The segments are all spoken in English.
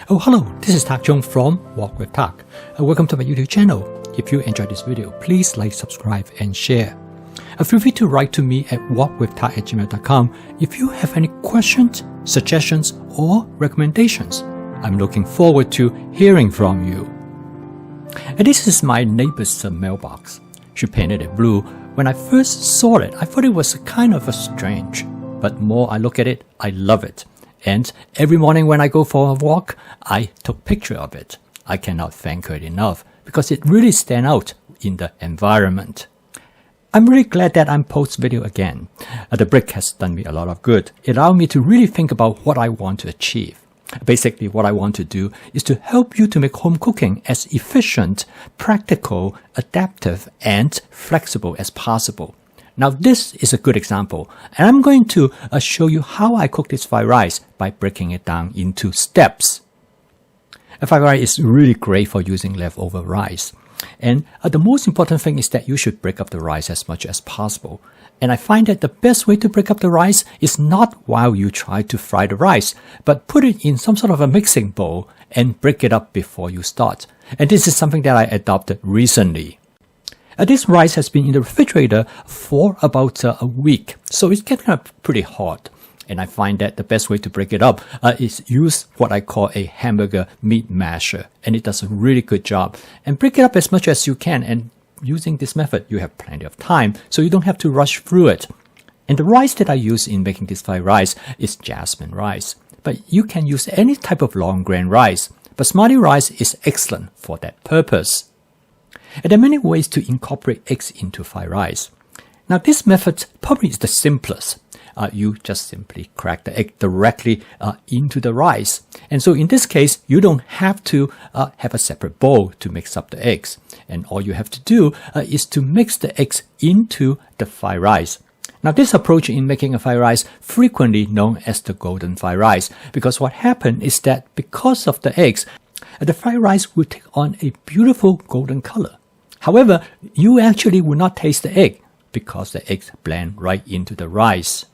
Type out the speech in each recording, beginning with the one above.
Oh hello, this is Tak Chung from Wok with Tak. Welcome to my YouTube channel. If you enjoyed this video, please like, subscribe and share. Feel free to write to me at wokwithtak@gmail.com if you have any questions, suggestions or recommendations. I'm looking forward to hearing from you. And this is my neighbor's mailbox. She painted it blue. When I first saw it, I thought it was kind of strange. But more I look at it, I love it. And every morning when I go for a walk, I took a picture of it. I cannot thank her enough because it really stands out in the environment. I'm really glad that I'm post video again. The break has done me a lot of good. It allowed me to really think about what I want to achieve. Basically, what I want to do is to help you to make home cooking as efficient, practical, adaptive, and flexible as possible. Now, this is a good example, and I'm going to show you how I cook this fried rice by breaking it down into steps. Fried rice is really great for using leftover rice. And the most important thing is that you should break up the rice as much as possible. And I find that the best way to break up the rice is not while you try to fry the rice, but put it in some sort of a mixing bowl and break it up before you start. And this is something that I adopted recently. This rice has been in the refrigerator for about a week, so it's getting up pretty hot. And I find that the best way to break it up is use what I call a hamburger meat masher. And it does a really good job. And break it up as much as you can. And using this method, you have plenty of time, so you don't have to rush through it. And the rice that I use in making this fried rice is jasmine rice. But you can use any type of long grain rice. Basmati rice is excellent for that purpose. And there are many ways to incorporate eggs into fried rice. Now, this method probably is the simplest. You just simply crack the egg directly into the rice. And so in this case, you don't have to have a separate bowl to mix up the eggs. And all you have to do is to mix the eggs into the fried rice. Now, this approach in making a fried rice frequently known as the golden fried rice, because what happened is that because of the eggs, the fried rice will take on a beautiful golden color. However, you actually will not taste the egg because the eggs blend right into the rice.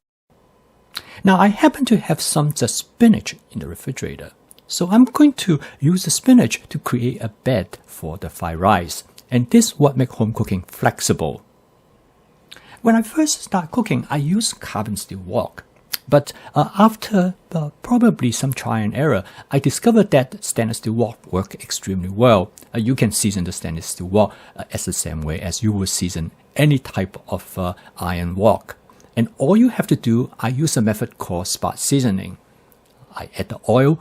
Now, I happen to have some spinach in the refrigerator, so I'm going to use the spinach to create a bed for the fried rice, and this is what makes home cooking flexible. When I first started cooking, I used carbon steel wok, but after probably some trial and error, I discovered that stainless steel wok work extremely well. You can season the stainless steel wok as the same way as you would season any type of iron wok. And all you have to do, I use a method called spot seasoning. I add the oil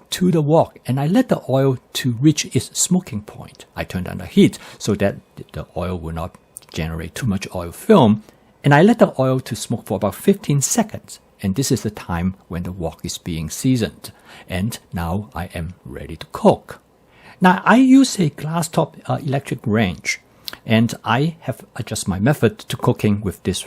to the wok and I let the oil to reach its smoking point. I turn down the heat so that the oil will not generate too much oil film. And I let the oil to smoke for about 15 seconds. And this is the time when the wok is being seasoned. And now I am ready to cook. Now I use a glass top electric range. And I have adjusted my method to cooking with this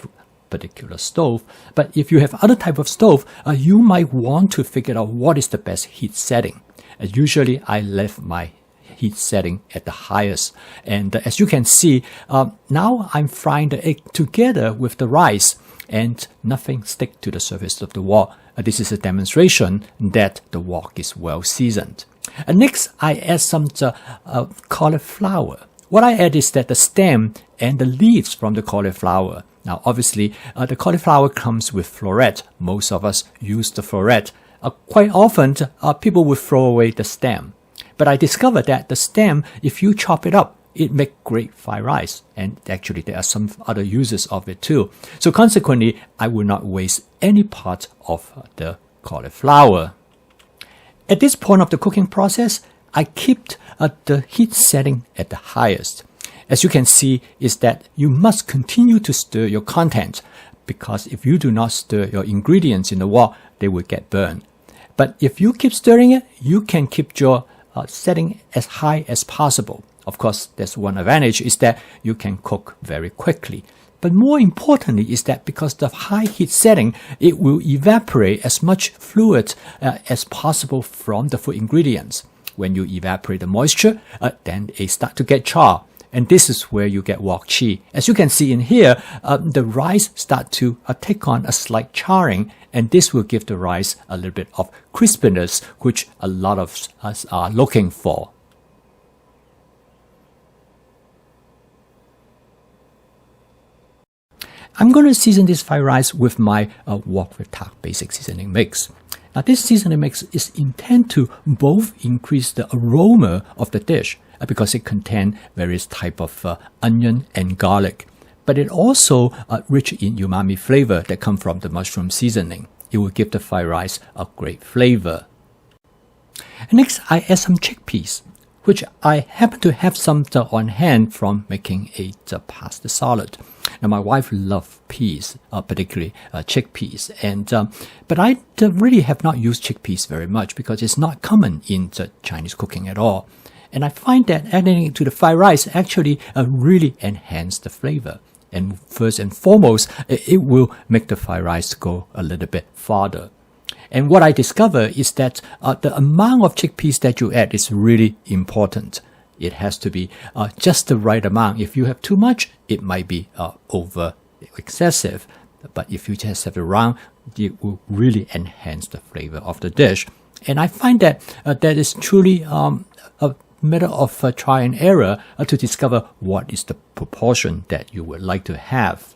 particular stove. But if you have other type of stove, you might want to figure out what is the best heat setting. Usually I left my heat setting at the highest. And as you can see, now I'm frying the egg together with the rice and nothing stick to the surface of the wok. This is a demonstration that the wok is well seasoned. Next, I add some cauliflower. What I add is that the stem and the leaves from the cauliflower. Now, obviously, the cauliflower comes with floret. Most of us use the floret. Quite often, people will throw away the stem. But I discovered that the stem, if you chop it up, it makes great fried rice. And actually, there are some other uses of it too. So consequently, I will not waste any part of the cauliflower. At this point of the cooking process, I kept the heat setting at the highest. As you can see, is that you must continue to stir your content, because if you do not stir your ingredients in the wok, they will get burned. But if you keep stirring it, you can keep your setting as high as possible. Of course, there's one advantage is that you can cook very quickly. But more importantly is that because the high heat setting, it will evaporate as much fluid as possible from the food ingredients. When you evaporate the moisture, then they start to get char. And this is where you get wok chi. As you can see in here, the rice start to take on a slight charring, and this will give the rice a little bit of crispiness, which a lot of us are looking for. I'm going to season this fried rice with my Wok with Tak basic seasoning mix. Now this seasoning mix is intended to both increase the aroma of the dish because it contains various type of onion and garlic, but it also rich in umami flavor that come from the mushroom seasoning. It will give the fried rice a great flavor. And next, I add some chickpeas, which I happen to have some on hand from making a pasta salad. Now, my wife loves peas, particularly chickpeas, and but I really have not used chickpeas very much because it's not common in the Chinese cooking at all. And I find that adding it to the fried rice actually really enhance the flavor. And first and foremost, it will make the fried rice go a little bit farther. And what I discover is that the amount of chickpeas that you add is really important. It has to be just the right amount. If you have too much, it might be over excessive. But if you just have it around, it will really enhance the flavor of the dish. And I find that that is truly a matter of try and error to discover what is the proportion that you would like to have.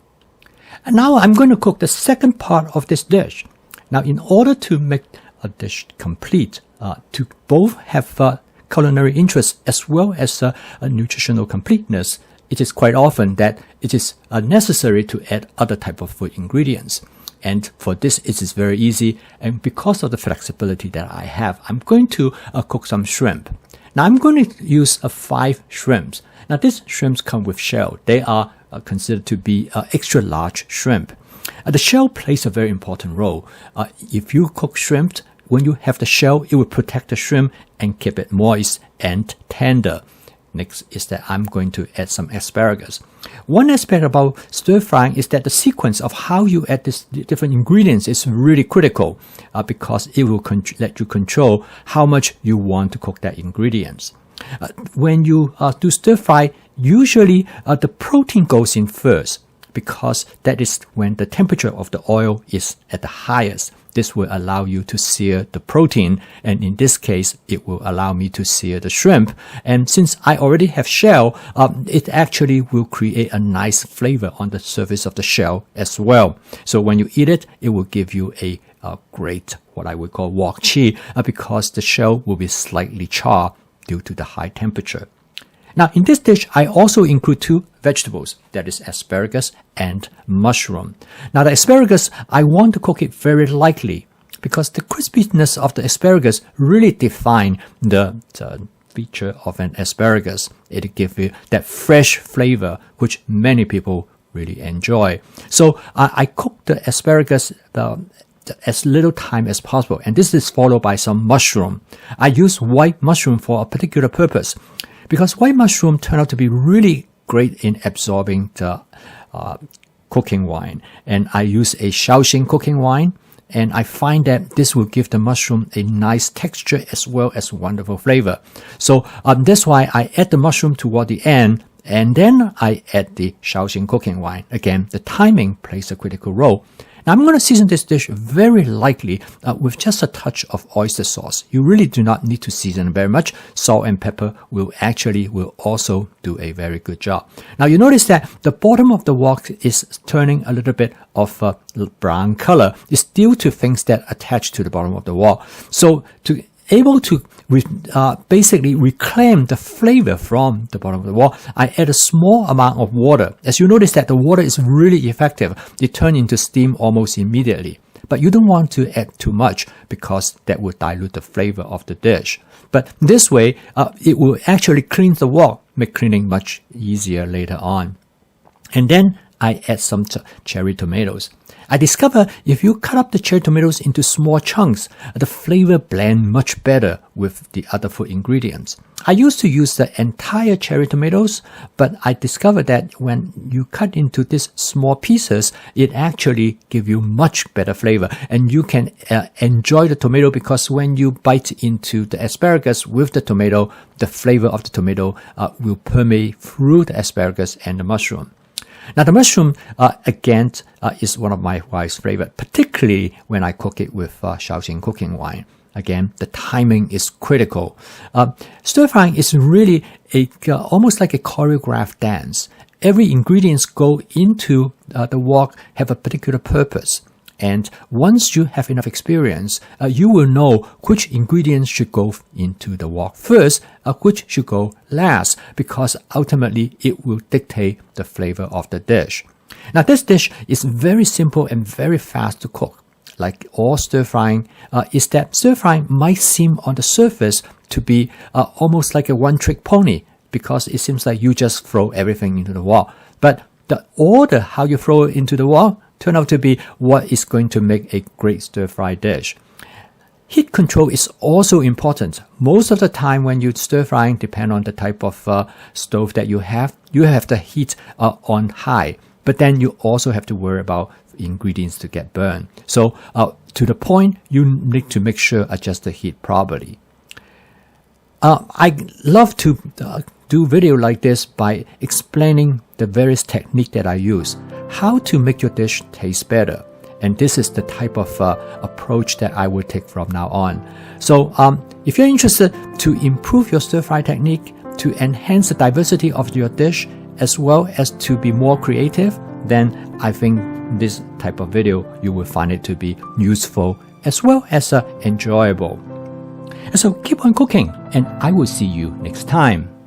And now I'm going to cook the second part of this dish. Now, in order to make a dish complete, to both have culinary interest as well as a nutritional completeness, it is quite often that it is necessary to add other type of food ingredients. And for this, it is very easy. And because of the flexibility that I have, I'm going to cook some shrimp. Now, I'm going to use 5 shrimps. Now, these shrimps come with shell. They are considered to be extra large shrimp. The shell plays a very important role. If you cook shrimp, when you have the shell, it will protect the shrimp and keep it moist and tender. Next is that I'm going to add some asparagus. One aspect about stir frying is that the sequence of how you add these different ingredients is really critical because it will let you control how much you want to cook that ingredients. When you do stir fry, usually the protein goes in first because that is when the temperature of the oil is at the highest. This will allow you to sear the protein, and in this case, it will allow me to sear the shrimp. And since I already have shell, it actually will create a nice flavor on the surface of the shell as well. So when you eat it, it will give you a great, what I would call wok chi, because the shell will be slightly charred due to the high temperature. Now, in this dish, I also include 2 vegetables, that is asparagus and mushroom. Now, the asparagus, I want to cook it very lightly because the crispiness of the asparagus really defines the feature of an asparagus. It gives you that fresh flavor, which many people really enjoy. So I cook the asparagus as little time as possible, and this is followed by some mushroom. I use white mushroom for a particular purpose, because white mushroom turn out to be really great in absorbing the cooking wine. And I use a Shaoxing cooking wine, and I find that this will give the mushroom a nice texture as well as wonderful flavor. So that's why I add the mushroom toward the end, and then I add the Shaoxing cooking wine. Again, the timing plays a critical role. Now, I'm going to season this dish very lightly with just a touch of oyster sauce. You really do not need to season very much. Salt and pepper will also do a very good job. Now, you notice that the bottom of the wok is turning a little bit of a brown color. It's due to things that attach to the bottom of the wok. So to able to basically reclaim the flavor from the bottom of the wok, I add a small amount of water. As you notice that the water is really effective. It turns into steam almost immediately. But you don't want to add too much because that would dilute the flavor of the dish. But this way, it will actually clean the wok, make cleaning much easier later on. And then I add some cherry tomatoes. I discover if you cut up the cherry tomatoes into small chunks, the flavor blends much better with the other food ingredients. I used to use the entire cherry tomatoes, but I discovered that when you cut into these small pieces, it actually gives you much better flavor. And you can enjoy the tomato because when you bite into the asparagus with the tomato, the flavor of the tomato will permeate through the asparagus and the mushroom. Now the mushroom, again, is one of my wife's favorite, particularly when I cook it with Shaoxing cooking wine. Again, the timing is critical. Stir frying is really almost like a choreographed dance. Every ingredients go into the wok have a particular purpose. And once you have enough experience, you will know which ingredients should go into the wok first, which should go last, because ultimately it will dictate the flavor of the dish. Now this dish is very simple and very fast to cook. Like all stir frying, is that stir frying might seem on the surface to be almost like a one-trick pony, because it seems like you just throw everything into the wok. But the order how you throw it into the wok turn out to be what is going to make a great stir-fry dish. Heat control is also important. Most of the time when you stir-frying, depend on the type of stove that you have the heat on high. But then you also have to worry about ingredients to get burned. So to the point, you need to make sure adjust the heat properly. I love to do video like this by explaining the various technique that I use, how to make your dish taste better. And this is the type of approach that I will take from now on. So if you're interested to improve your stir-fry technique, to enhance the diversity of your dish, as well as to be more creative, then I think this type of video, you will find it to be useful as well as enjoyable. And so keep on cooking, and I will see you next time.